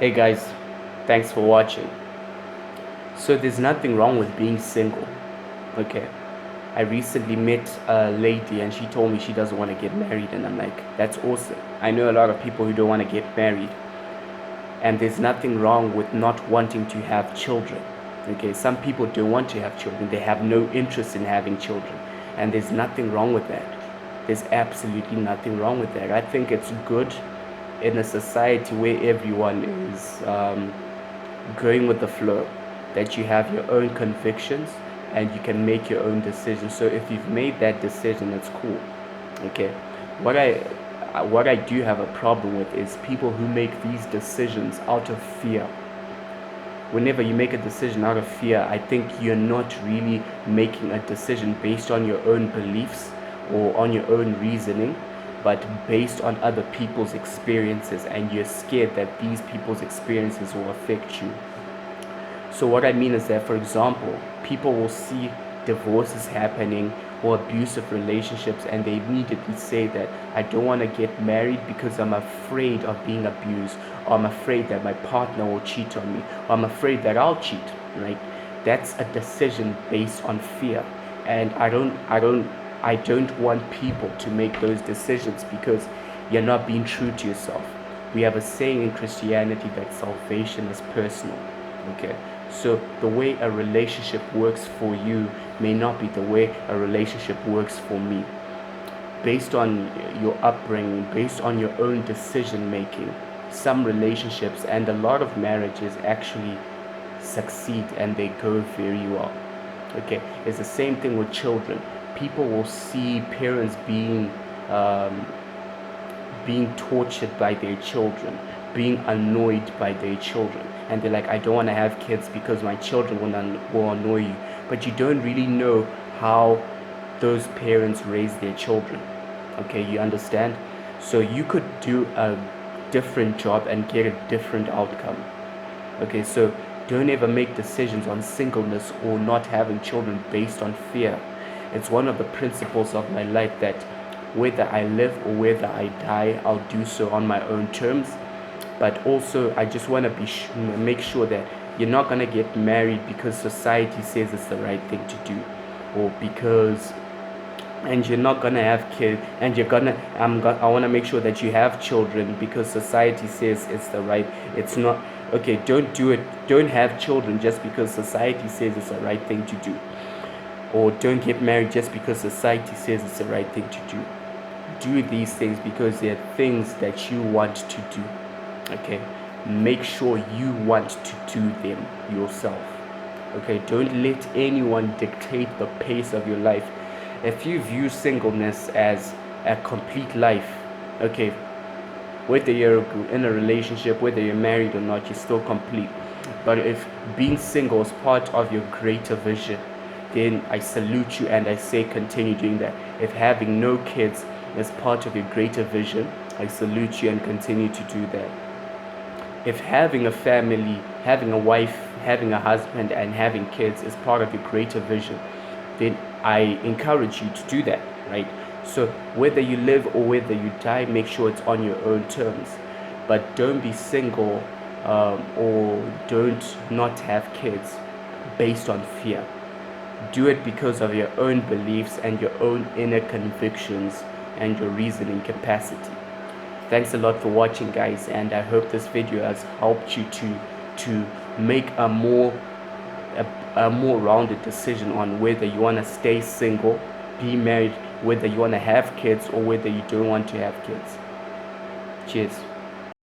Hey guys, thanks for watching. So there's nothing wrong with being single. Okay. I recently met a lady and she told me she doesn't want to get married, and I'm like, that's awesome. I know a lot of people who don't want to get married, and there's nothing wrong with not wanting to have children. Okay, some people don't want to have children. They have no interest in having children, and there's nothing wrong with that. There's absolutely nothing wrong with that. I think it's good in a society where everyone is going with the flow, that you have your own convictions and you can make your own decisions. So if you've made that decision, it's cool. Okay. What I what I do have a problem with is people who make these decisions out of fear. Whenever you make a decision out of fear, I think you're not really making a decision based on your own beliefs or on your own reasoning, but based on other people's experiences, and you're scared that these people's experiences will affect you. So what I mean is that, for example, people will see divorces happening or abusive relationships, and they immediately say that I don't want to get married because I'm afraid of being abused, or I'm afraid that my partner will cheat on me, or I'm afraid that I'll cheat, right? That's a decision based on fear. And I don't want people to make those decisions, because you're not being true to yourself. We have a saying in Christianity that salvation is personal. Okay, so the way a relationship works for you may not be the way a relationship works for me. Based on your upbringing, based on your own decision making, some relationships and a lot of marriages actually succeed and they go very well. Okay, it's the same thing with children. People will see parents um, being tortured by their children, being annoyed by their children, and they're like, I don't want to have kids because my children will annoy you. But you don't really know how those parents raise their children. Okay, you understand? So you could do a different job and get a different outcome. Okay, so don't ever make decisions on singleness or not having children based on fear. It's one of the principles of my life that whether I live or whether I die, I'll do so on my own terms. But also, I just want to make sure that you're not going to get married because society says it's the right thing to do, or because, and you're not gonna have kids, and I want to make sure that you have children because society says it's the right. It's not okay. Don't do it. Don't have children just because society says it's the right thing to do, or don't get married just because society says it's the right thing to do. Do these things because they're things that you want to do. Okay, make sure you want to do them yourself. Okay, don't let anyone dictate the pace of your life. If you view singleness as a complete life, okay, whether you're in a relationship, whether you're married or not, you're still complete. But if being single is part of your greater vision, then I salute you and I say continue doing that. If having no kids is part of your greater vision, I salute you and continue to do that. If having a family, having a wife, having a husband, and having kids is part of your greater vision, then I encourage you to do that, right? So whether you live or whether you die, make sure it's on your own terms. But don't be single, or don't not have kids based on fear. Do it because of your own beliefs and your own inner convictions and your reasoning capacity. Thanks a lot for watching, guys, and I hope this video has helped you to make a more rounded decision on whether you want to stay single, be married, whether you want to have kids, or whether you don't want to have kids. Cheers.